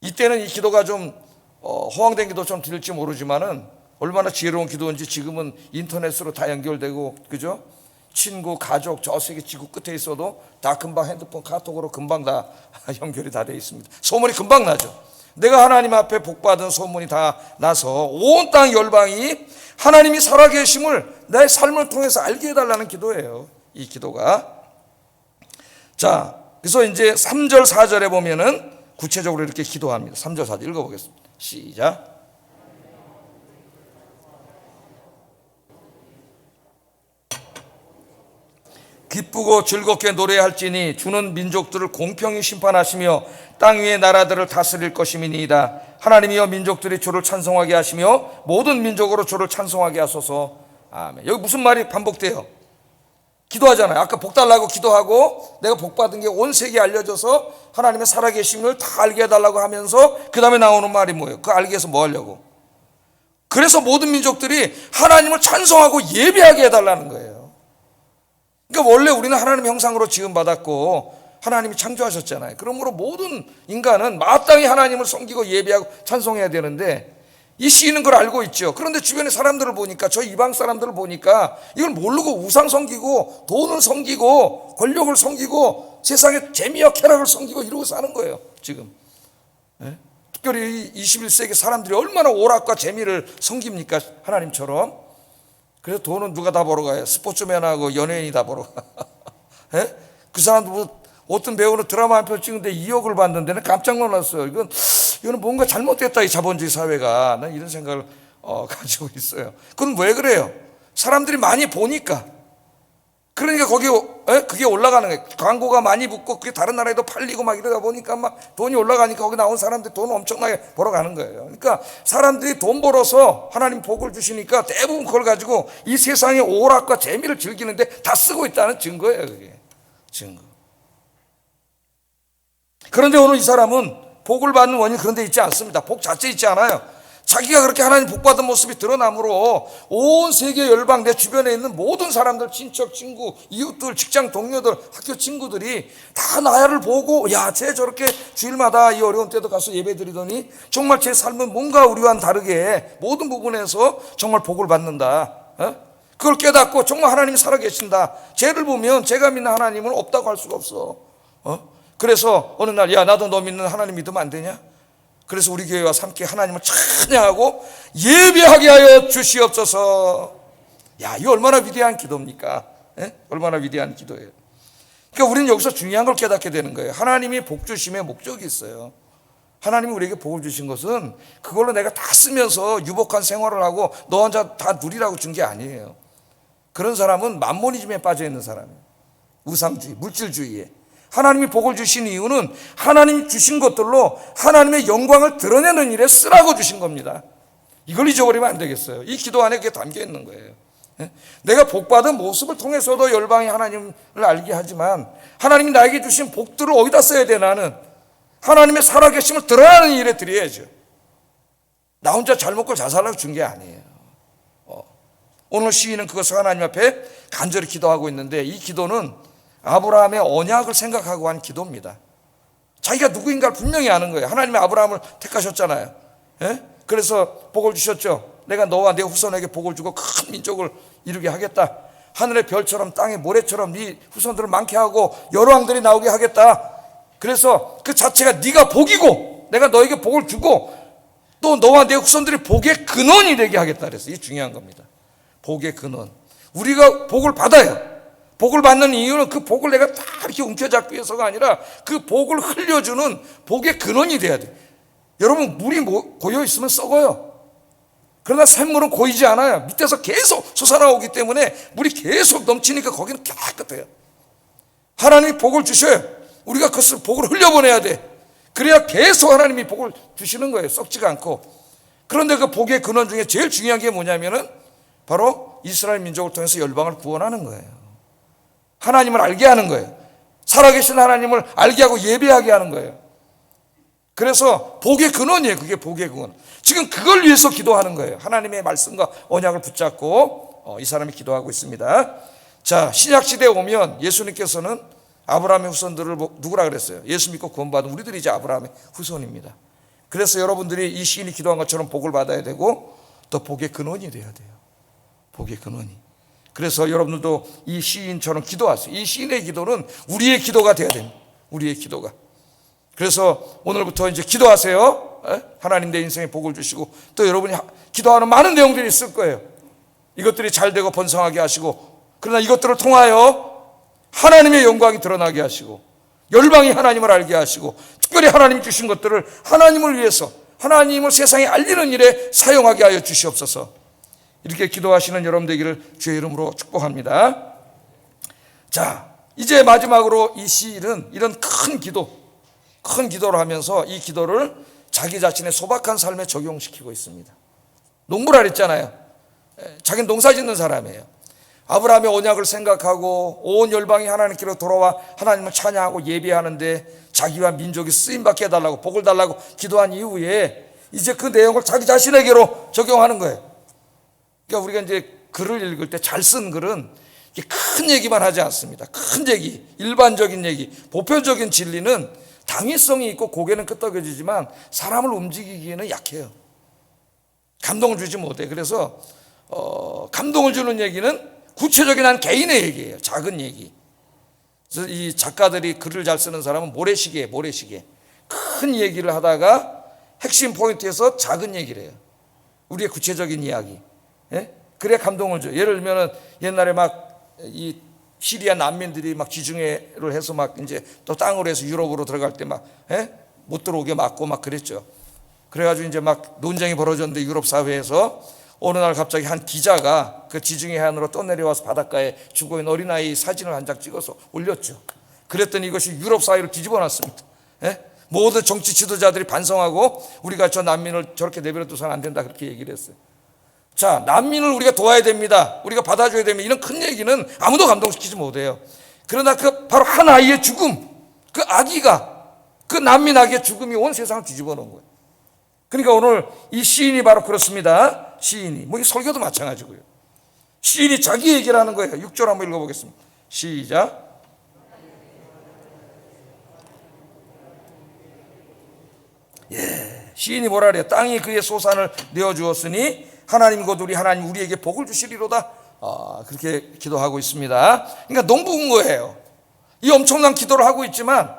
이때는 이 기도가 좀 허황된 기도 좀 들릴지 모르지만은 얼마나 지혜로운 기도인지 지금은 인터넷으로 다 연결되고 그죠? 친구, 가족 저 세계 지구 끝에 있어도 다 금방 핸드폰 카톡으로 금방 다 연결이 다 되어 있습니다. 소문이 금방 나죠. 내가 하나님 앞에 복받은 소문이 다 나서 온 땅 열방이 하나님이 살아계심을 내 삶을 통해서 알게 해달라는 기도예요. 이 기도가. 자, 그래서 이제 3절 4절에 보면은 구체적으로 이렇게 기도합니다. 3절 4절 읽어보겠습니다. 시작. 기쁘고 즐겁게 노래할지니 주는 민족들을 공평히 심판하시며 땅 위의 나라들을 다스릴 것임이니이다. 하나님이여 민족들이 주를 찬송하게 하시며 모든 민족으로 주를 찬송하게 하소서. 아멘. 여기 무슨 말이 반복돼요? 기도하잖아요. 아까 복 달라고 기도하고 내가 복 받은 게 온 세계에 알려져서 하나님의 살아계심을 다 알게 해달라고 하면서 그 다음에 나오는 말이 뭐예요? 그 알게 해서 뭐 하려고? 그래서 모든 민족들이 하나님을 찬송하고 예배하게 해달라는 거예요. 그러니까 원래 우리는 하나님의 형상으로 지음받았고 하나님이 창조하셨잖아요. 그러므로 모든 인간은 마땅히 하나님을 섬기고 예배하고 찬송해야 되는데 이 시인은 그걸 알고 있죠. 그런데 주변의 사람들을 보니까 저 이방 사람들을 보니까 이걸 모르고 우상 섬기고 돈을 섬기고 권력을 섬기고 세상의 재미와 쾌락을 섬기고 이러고 사는 거예요 지금. 특별히 21세기 사람들이 얼마나 오락과 재미를 섬깁니까 하나님처럼. 그래서 돈은 누가 다 벌어가요? 스포츠맨하고 연예인이 다 벌어가. 그 사람들 어떤 배우는 드라마 한 편 찍는데 2억을 받는데 깜짝 놀랐어요. 이거는 뭔가 잘못됐다, 이 자본주의 사회가. 난 이런 생각을 가지고 있어요. 그건 왜 그래요? 사람들이 많이 보니까. 그러니까 그게 올라가는 거예요. 광고가 많이 붙고 그게 다른 나라에도 팔리고 막 이러다 보니까 막 돈이 올라가니까 거기 나온 사람들이 돈 엄청나게 벌어가는 거예요. 그러니까 사람들이 돈 벌어서 하나님 복을 주시니까 대부분 그걸 가지고 이 세상의 오락과 재미를 즐기는데 다 쓰고 있다는 증거예요. 그게 증거. 그런데 오늘 이 사람은 복을 받는 원인 그런 데 있지 않습니다. 복 자체 있지 않아요. 자기가 그렇게 하나님 복 받은 모습이 드러나므로 온 세계 열방, 내 주변에 있는 모든 사람들, 친척, 친구, 이웃들, 직장 동료들, 학교 친구들이 다 나를 보고, 야, 쟤 저렇게 주일마다 이 어려운 때도 가서 예배 드리더니 정말 제 삶은 뭔가 우리와는 다르게 모든 부분에서 정말 복을 받는다. 그걸 깨닫고 정말 하나님이 살아계신다. 쟤를 보면 제가 믿는 하나님은 없다고 할 수가 없어. 그래서 어느 날, 야, 나도 너 믿는 하나님 믿으면 안 되냐? 그래서 우리 교회와 함께 하나님을 찬양하고 예배하게 하여 주시옵소서. 야, 이거 얼마나 위대한 기도입니까? 얼마나 위대한 기도예요. 그러니까 우리는 여기서 중요한 걸 깨닫게 되는 거예요. 하나님이 복 주심의 목적이 있어요. 하나님이 우리에게 복을 주신 것은 그걸로 내가 다 쓰면서 유복한 생활을 하고 너 혼자 다 누리라고 준 게 아니에요. 그런 사람은 만모니즘에 빠져 있는 사람이에요. 우상주의, 물질주의에. 하나님이 복을 주신 이유는 하나님이 주신 것들로 하나님의 영광을 드러내는 일에 쓰라고 주신 겁니다. 이걸 잊어버리면 안 되겠어요. 이 기도 안에 그게 담겨 있는 거예요. 내가 복받은 모습을 통해서도 열방이 하나님을 알게 하지만 하나님이 나에게 주신 복들을 어디다 써야 돼? 나는 하나님의 살아계심을 드러나는 일에 드려야죠. 나 혼자 잘 먹고 잘 살라고 준 게 아니에요. 오늘 시인은 그것을 하나님 앞에 간절히 기도하고 있는데, 이 기도는 아브라함의 언약을 생각하고 한 기도입니다. 자기가 누구인가를 분명히 아는 거예요. 하나님이 아브라함을 택하셨잖아요. 그래서 복을 주셨죠. 내가 너와 내 후손에게 복을 주고 큰 민족을 이루게 하겠다. 하늘의 별처럼 땅의 모래처럼 네 후손들을 많게 하고 여러 왕들이 나오게 하겠다. 그래서 그 자체가 네가 복이고 내가 너에게 복을 주고 또 너와 내 후손들이 복의 근원이 되게 하겠다. 그래서 이게 중요한 겁니다. 복의 근원. 우리가 복을 받아요. 복을 받는 이유는 그 복을 내가 다 이렇게 움켜잡기 위해서가 아니라 그 복을 흘려주는 복의 근원이 돼야 돼. 여러분, 물이 고여 있으면 썩어요. 그러나 샘물은 고이지 않아요. 밑에서 계속 솟아나오기 때문에 물이 계속 넘치니까 거기는 깨끗해요. 하나님이 복을 주셔요. 우리가 그것을 복을 흘려보내야 돼. 그래야 계속 하나님이 복을 주시는 거예요. 썩지가 않고. 그런데 그 복의 근원 중에 제일 중요한 게 뭐냐면은 바로 이스라엘 민족을 통해서 열방을 구원하는 거예요. 하나님을 알게 하는 거예요. 살아계신 하나님을 알게 하고 예배하게 하는 거예요. 그래서 복의 근원이에요. 그게 복의 근원. 지금 그걸 위해서 기도하는 거예요. 하나님의 말씀과 언약을 붙잡고 이 사람이 기도하고 있습니다. 자, 신약시대에 오면 예수님께서는 아브라함의 후손들을 누구라 그랬어요? 예수 믿고 구원받은 우리들이 이제 아브라함의 후손입니다. 그래서 여러분들이 이 시인이 기도한 것처럼 복을 받아야 되고 또 복의 근원이 돼야 돼요. 복의 근원이. 그래서 여러분들도 이 시인처럼 기도하세요. 이 시인의 기도는 우리의 기도가 돼야 됩니다. 우리의 기도가. 그래서 오늘부터 이제 기도하세요. 하나님 내 인생에 복을 주시고 또 여러분이 기도하는 많은 내용들이 있을 거예요. 이것들이 잘 되고 번성하게 하시고, 그러나 이것들을 통하여 하나님의 영광이 드러나게 하시고 열방이 하나님을 알게 하시고 특별히 하나님이 주신 것들을 하나님을 위해서 하나님을 세상에 알리는 일에 사용하게 하여 주시옵소서. 이렇게 기도하시는 여러분 되기를 주의 이름으로 축복합니다. 자, 이제 마지막으로 이 시인은 이런 큰 기도를 하면서 이 기도를 자기 자신의 소박한 삶에 적용시키고 있습니다. 농부라 그랬잖아요. 자기는 농사 짓는 사람이에요. 아브라함의 언약을 생각하고 온 열방이 하나님께로 돌아와 하나님을 찬양하고 예배하는데 자기와 민족이 쓰임받게 해달라고 복을 달라고 기도한 이후에 이제 그 내용을 자기 자신에게로 적용하는 거예요. 그러니까 우리가 이제 글을 읽을 때 잘 쓴 글은 큰 얘기만 하지 않습니다. 큰 얘기, 일반적인 얘기, 보편적인 진리는 당위성이 있고 고개는 끄덕여지지만 사람을 움직이기에는 약해요. 감동을 주지 못해. 그래서 감동을 주는 얘기는 구체적인 한 개인의 얘기예요. 작은 얘기. 그래서 이 작가들이 글을 잘 쓰는 사람은 모래시계예요. 모래시계. 큰 얘기를 하다가 핵심 포인트에서 작은 얘기를 해요. 우리의 구체적인 이야기. 예? 그래야 감동을 줘요. 예를 들면 옛날에 막 이 시리아 난민들이 막 지중해를 해서 막 이제 또 땅으로 해서 유럽으로 들어갈 때 막 못 들어오게 막고 막 그랬죠. 그래가지고 이제 막 논쟁이 벌어졌는데 유럽 사회에서 어느 날 갑자기 한 기자가 그 지중해 해안으로 떠내려와서 바닷가에 죽어있는 어린아이 사진을 한 장 찍어서 올렸죠. 그랬더니 이것이 유럽 사회를 뒤집어 놨습니다. 모든 정치 지도자들이 반성하고 우리가 저 난민을 저렇게 내버려 두서는 안 된다 그렇게 얘기를 했어요. 자, 난민을 우리가 도와야 됩니다. 우리가 받아줘야 됩니다. 이런 큰 얘기는 아무도 감동시키지 못해요. 그러나 그 바로 한 아이의 죽음, 그 아기가, 그 난민 아기의 죽음이 온 세상을 뒤집어 놓은 거예요. 그러니까 오늘 이 시인이 바로 그렇습니다. 시인이, 이 설교도 마찬가지고요. 시인이 자기 얘기를 하는 거예요. 6절 한번 읽어보겠습니다. 시작. 시인이 뭐라 그래요? 땅이 그의 소산을 내어주었으니 하나님 곧 우리 하나님 우리에게 복을 주시리로다. 그렇게 기도하고 있습니다. 그러니까 농부인 거예요. 이 엄청난 기도를 하고 있지만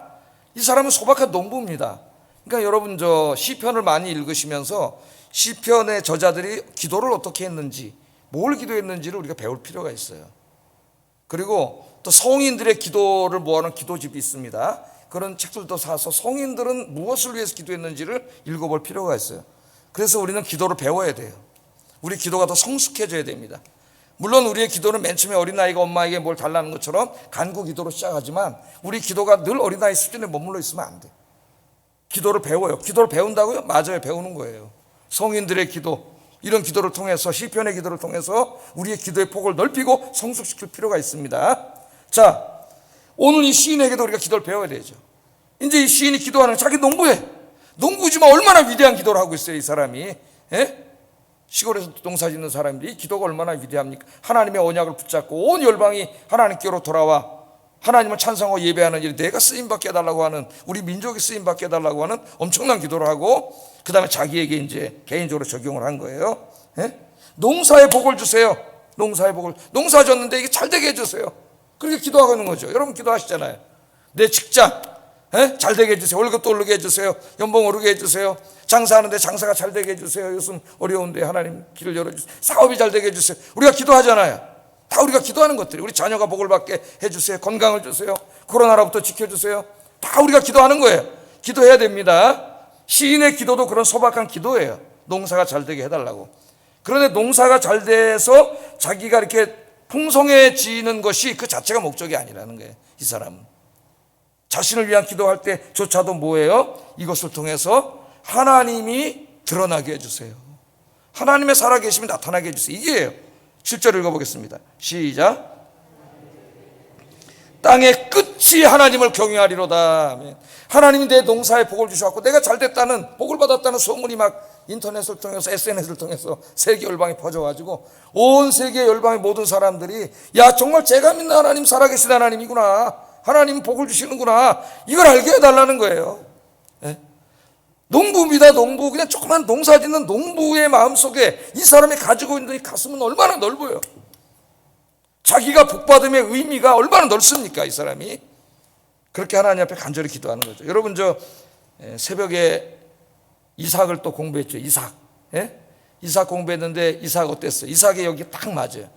이 사람은 소박한 농부입니다. 그러니까 여러분 저 시편을 많이 읽으시면서 시편의 저자들이 기도를 어떻게 했는지, 뭘 기도했는지를 우리가 배울 필요가 있어요. 그리고 또 성인들의 기도를 모아놓은 기도집이 있습니다. 그런 책들도 사서 성인들은 무엇을 위해서 기도했는지를 읽어볼 필요가 있어요. 그래서 우리는 기도를 배워야 돼요. 우리 기도가 더 성숙해져야 됩니다. 물론 우리의 기도는 맨 처음에 어린아이가 엄마에게 뭘 달라는 것처럼 간구 기도로 시작하지만 우리 기도가 늘 어린아이 수준에 머물러 있으면 안 돼요. 기도를 배워요. 기도를 배운다고요? 맞아요. 배우는 거예요. 성인들의 기도, 이런 기도를 통해서, 시편의 기도를 통해서 우리의 기도의 폭을 넓히고 성숙시킬 필요가 있습니다. 자, 오늘 이 시인에게도 우리가 기도를 배워야 되죠. 이제 이 시인이 기도하는 자기 농부지만 얼마나 위대한 기도를 하고 있어요, 이 사람이. 시골에서 농사 짓는 사람들이 기도가 얼마나 위대합니까? 하나님의 언약을 붙잡고 온 열방이 하나님께로 돌아와 하나님을 찬송하고 예배하는 일이 내가 쓰임받게 해달라고 하는, 우리 민족이 쓰임받게 해달라고 하는 엄청난 기도를 하고 그 다음에 자기에게 이제 개인적으로 적용을 한 거예요. 농사의 복을 주세요. 농사의 복을, 농사 졌는데 이게 잘 되게 해주세요. 그렇게 기도하고 있는 거죠. 여러분 기도하시잖아요. 내 직장 잘 되게 해주세요. 월급도 오르게 해주세요. 연봉 오르게 해주세요. 장사하는데 장사가 잘 되게 해주세요. 요즘 어려운데 하나님 길을 열어주세요. 사업이 잘 되게 해주세요. 우리가 기도하잖아요. 다 우리가 기도하는 것들이, 우리 자녀가 복을 받게 해주세요. 건강을 주세요. 코로나로부터 지켜주세요. 다 우리가 기도하는 거예요. 기도해야 됩니다. 시인의 기도도 그런 소박한 기도예요. 농사가 잘 되게 해달라고. 그런데 농사가 잘 돼서 자기가 이렇게 풍성해지는 것이 그 자체가 목적이 아니라는 거예요. 이 사람은 자신을 위한 기도할 때조차도 뭐예요? 이것을 통해서 하나님이 드러나게 해주세요. 하나님의 살아계심이 나타나게 해주세요. 이게예요. 7절 읽어보겠습니다. 시작. 땅의 끝이 하나님을 경외하리로다. 하나님이 내 농사에 복을 주셔서 내가 잘됐다는, 복을 받았다는 소문이 막 인터넷을 통해서, SNS를 통해서 세계 열방에 퍼져가지고 온 세계 열방의 모든 사람들이 야, 정말 제가 믿는 하나님 살아계신 하나님이구나, 하나님 복을 주시는구나, 이걸 알게 해달라는 거예요. 농부입니다. 농부. 그냥 조그만 농사 짓는 농부의 마음속에 이 사람이 가지고 있는 이 가슴은 얼마나 넓어요. 자기가 복받음의 의미가 얼마나 넓습니까, 이 사람이. 그렇게 하나님 앞에 간절히 기도하는 거죠. 여러분 저 새벽에 이삭을 또 공부했죠. 이삭 공부했는데 이삭 어땠어요? 이삭이 여기 딱 맞아요.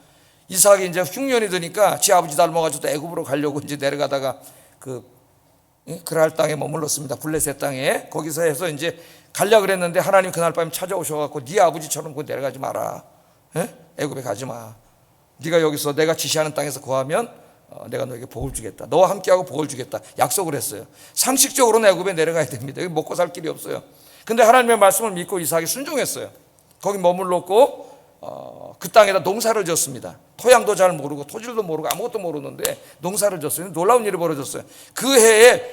이삭이 이제 흉년이 드니까 지 아버지 닮아가지고 애굽으로 가려고 이제 내려가다가 그랄 땅에 머물렀습니다. 블레셋 땅에. 거기서 해서 이제 가려고 그랬는데 하나님 그날 밤에 찾아오셔갖고 네 아버지처럼 그 내려가지 마라. 애굽에 가지 마. 네가 여기서 내가 지시하는 땅에서 거하면 내가 너에게 복을 주겠다. 너와 함께하고 복을 주겠다. 약속을 했어요. 상식적으로는 애굽에 내려가야 됩니다. 여기 먹고 살 길이 없어요. 근데 하나님의 말씀을 믿고 이삭이 순종했어요. 거기 머물렀고 그 땅에다 농사를 지었습니다. 토양도 잘 모르고 토질도 모르고 아무것도 모르는데 농사를 지었어요. 놀라운 일이 벌어졌어요. 그 해에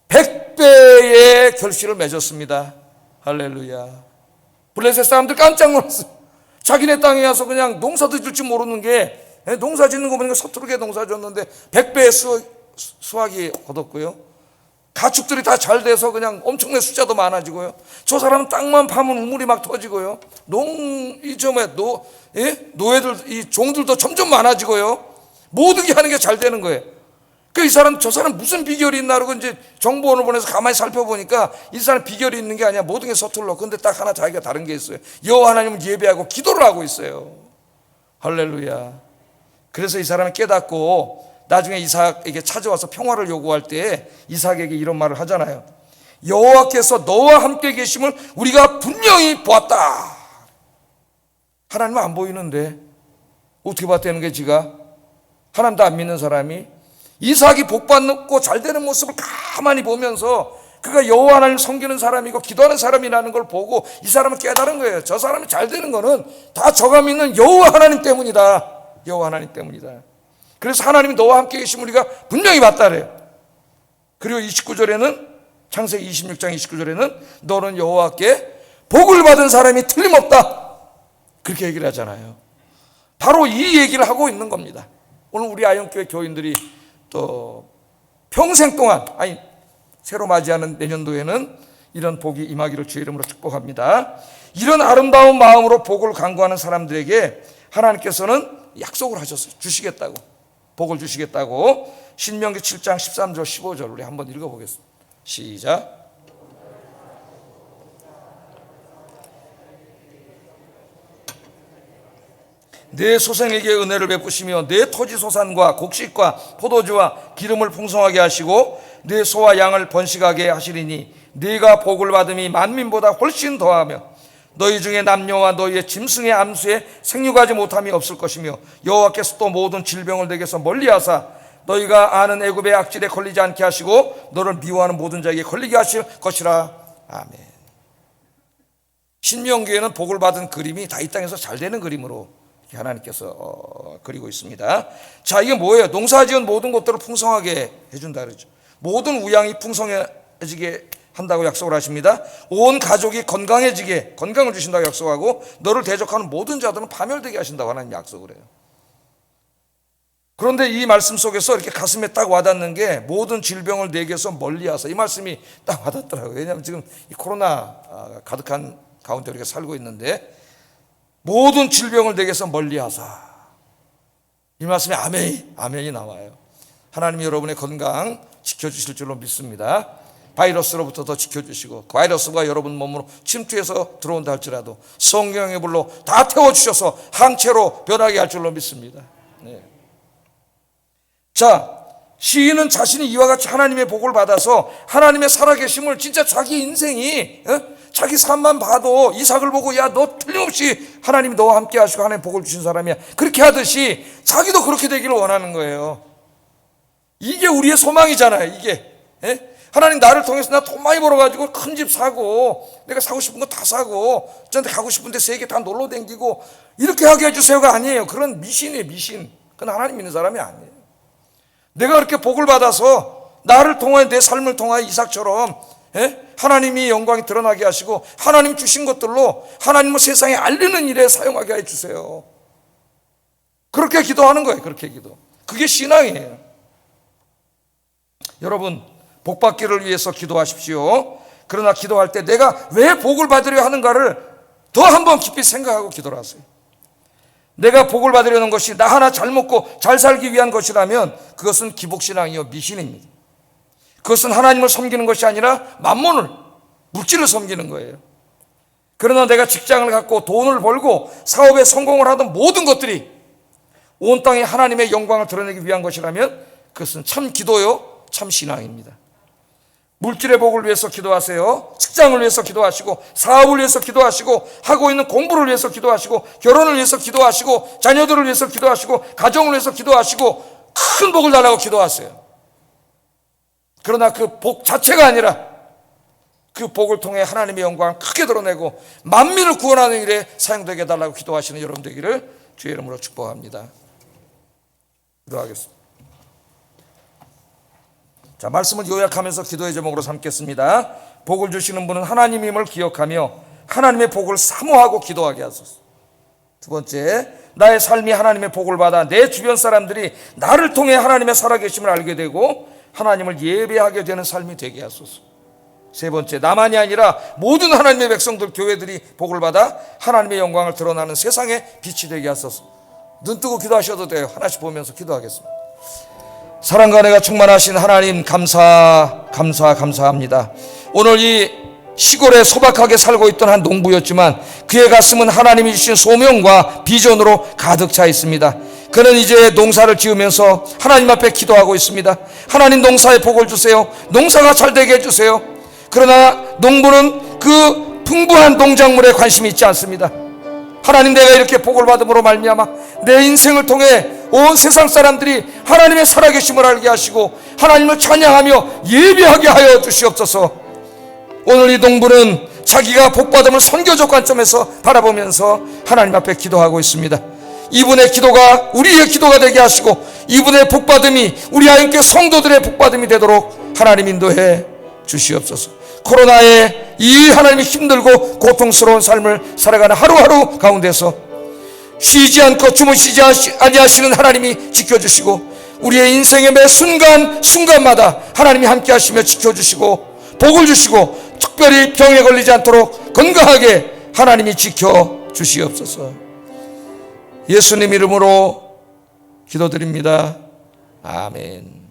100배의 결실을 맺었습니다. 할렐루야. 블레셋 사람들 깜짝 놀랐어요. 자기네 땅에 와서 그냥 농사도 질 줄 모르는 게, 농사 짓는 거 보니까 서투르게 농사 졌는데 100배의 수확이 얻었고요. 가축들이 다 잘 돼서 그냥 엄청난 숫자도 많아지고요. 저 사람은 땅만 파면 우물이 막 터지고요. 노예들, 이 종들도 점점 많아지고요. 모든 게 하는 게 잘 되는 거예요. 그 저 사람 무슨 비결이 있나 그러고 이제 정보원을 보내서 가만히 살펴보니까 이 사람 비결이 있는 게 아니야. 모든 게 서툴러. 근데 딱 하나 자기가 다른 게 있어요. 여호와 하나님을 예배하고 기도를 하고 있어요. 할렐루야. 그래서 이 사람이 깨닫고 나중에 이삭에게 찾아와서 평화를 요구할 때 이삭에게 이런 말을 하잖아요. 여호와께서 너와 함께 계심을 우리가 분명히 보았다. 하나님은 안 보이는데 어떻게 봤다는 게 지가? 하나님도 안 믿는 사람이 이삭이 복받고 잘 되는 모습을 가만히 보면서 그가 여호와 하나님 섬기는 사람이고 기도하는 사람이라는 걸 보고 이 사람은 깨달은 거예요. 저 사람이 잘 되는 거는 다 저가 믿는 여호와 하나님 때문이다. 여호와 하나님 때문이다. 그래서 하나님이 너와 함께 계심을 우리가 분명히 봤다래요. 그리고 29절에는 창세기 26장 29절에는 너는 여호와께 복을 받은 사람이 틀림없다. 그렇게 얘기를 하잖아요. 바로 이 얘기를 하고 있는 겁니다. 오늘 우리 아영교회 교인들이 또 평생 동안 새로 맞이하는 내년도에는 이런 복이 임하기를 주의 이름으로 축복합니다. 이런 아름다운 마음으로 복을 간구하는 사람들에게 하나님께서는 약속을 하셨어요. 주시겠다고, 복을 주시겠다고. 신명기 7장 13절 15절 우리 한번 읽어보겠습니다. 시작. 내 소생에게 은혜를 베푸시며 내 토지 소산과 곡식과 포도주와 기름을 풍성하게 하시고 내 소와 양을 번식하게 하시리니 네가 복을 받음이 만민보다 훨씬 더하며 너희 중에 남녀와 너희의 짐승의 암수에 생육하지 못함이 없을 것이며 여호와께서 또 모든 질병을 내게서 멀리하사 너희가 아는 애굽의 악질에 걸리지 않게 하시고 너를 미워하는 모든 자에게 걸리게 하실 것이라. 아멘. 신명기에는 복을 받은 그림이 다 이 땅에서 잘 되는 그림으로 하나님께서 그리고 있습니다. 자, 이게 뭐예요? 농사지은 모든 것들을 풍성하게 해준다 그러죠. 모든 우양이 풍성해지게 한다고 약속을 하십니다. 온 가족이 건강해지게, 건강을 주신다고 약속하고 너를 대적하는 모든 자들은 파멸되게 하신다고 하나님 약속을 해요. 그런데 이 말씀 속에서 이렇게 가슴에 딱 와닿는 게 모든 질병을 내게서 멀리하사, 이 말씀이 딱 와닿더라고요. 왜냐하면 지금 이 코로나 가득한 가운데 우리가 살고 있는데 모든 질병을 내게서 멀리하사, 이 말씀에 아멘이 나와요. 하나님이 여러분의 건강 지켜주실 줄로 믿습니다. 바이러스로부터 더 지켜주시고 바이러스가 여러분 몸으로 침투해서 들어온다 할지라도 성령의 불로 다 태워주셔서 항체로 변하게 할 줄로 믿습니다. 네. 자, 시인은 자신이 이와 같이 하나님의 복을 받아서 하나님의 살아계심을 진짜 자기 인생이 자기 삶만 봐도 이삭을 보고 야, 너 틀림없이 하나님이 너와 함께 하시고 하나님 복을 주신 사람이야, 그렇게 하듯이 자기도 그렇게 되기를 원하는 거예요. 이게 우리의 소망이잖아요. 이게 하나님 나를 통해서 나 돈 많이 벌어가지고 큰 집 사고 내가 사고 싶은 거 다 사고 저한테 가고 싶은데 세계 다 놀러 다니고 이렇게 하게 해주세요가 아니에요. 그런 미신이에요. 미신. 그건 하나님 믿는 사람이 아니에요. 내가 그렇게 복을 받아서 나를 통하여 내 삶을 통하여 이삭처럼 하나님이 영광이 드러나게 하시고 하나님 주신 것들로 하나님을 세상에 알리는 일에 사용하게 해주세요. 그렇게 기도하는 거예요. 그렇게 기도. 그게 신앙이에요. 여러분, 복 받기를 위해서 기도하십시오. 그러나 기도할 때 내가 왜 복을 받으려 하는가를 더 한번 깊이 생각하고 기도를 하세요. 내가 복을 받으려는 것이 나 하나 잘 먹고 잘 살기 위한 것이라면 그것은 기복신앙이요 미신입니다. 그것은 하나님을 섬기는 것이 아니라 만몬을, 물질을 섬기는 거예요. 그러나 내가 직장을 갖고 돈을 벌고 사업에 성공을 하던 모든 것들이 온 땅에 하나님의 영광을 드러내기 위한 것이라면 그것은 참 기도요, 참 신앙입니다. 물질의 복을 위해서 기도하세요. 직장을 위해서 기도하시고 사업을 위해서 기도하시고 하고 있는 공부를 위해서 기도하시고 결혼을 위해서 기도하시고 자녀들을 위해서 기도하시고 가정을 위해서 기도하시고 큰 복을 달라고 기도하세요. 그러나 그 복 자체가 아니라 그 복을 통해 하나님의 영광을 크게 드러내고 만민을 구원하는 일에 사용되게 해달라고 기도하시는 여러분 되기를 주의 이름으로 축복합니다. 기도하겠습니다. 자, 말씀을 요약하면서 기도의 제목으로 삼겠습니다. 복을 주시는 분은 하나님임을 기억하며 하나님의 복을 사모하고 기도하게 하소서. 두 번째, 나의 삶이 하나님의 복을 받아 내 주변 사람들이 나를 통해 하나님의 살아계심을 알게 되고 하나님을 예배하게 되는 삶이 되게 하소서. 세 번째, 나만이 아니라 모든 하나님의 백성들, 교회들이 복을 받아 하나님의 영광을 드러나는 세상의 빛이 되게 하소서. 눈 뜨고 기도하셔도 돼요. 하나씩 보면서 기도하겠습니다. 사랑과 은혜가 충만하신 하나님 감사합니다. 오늘 이 시골에 소박하게 살고 있던 한 농부였지만 그의 가슴은 하나님이 주신 소명과 비전으로 가득 차 있습니다. 그는 이제 농사를 지으면서 하나님 앞에 기도하고 있습니다. 하나님, 농사에 복을 주세요. 농사가 잘 되게 해주세요. 그러나 농부는 그 풍부한 농작물에 관심이 있지 않습니다. 하나님, 내가 이렇게 복을 받음으로 말미암아 내 인생을 통해 온 세상 사람들이 하나님의 살아계심을 알게 하시고 하나님을 찬양하며 예배하게 하여 주시옵소서. 오늘 이 농부는 자기가 복받음을 선교적 관점에서 바라보면서 하나님 앞에 기도하고 있습니다. 이분의 기도가 우리의 기도가 되게 하시고 이분의 복받음이 우리 하나님께 성도들의 복받음이 되도록 하나님 인도해 주시옵소서. 코로나에 이 하나님이 힘들고 고통스러운 삶을 살아가는 하루하루 가운데서 쉬지 않고 주무시지 아니하시는 하나님이 지켜주시고 우리의 인생의 매 순간마다 하나님이 함께 하시며 지켜주시고 복을 주시고 특별히 병에 걸리지 않도록 건강하게 하나님이 지켜주시옵소서. 예수님 이름으로 기도드립니다. 아멘.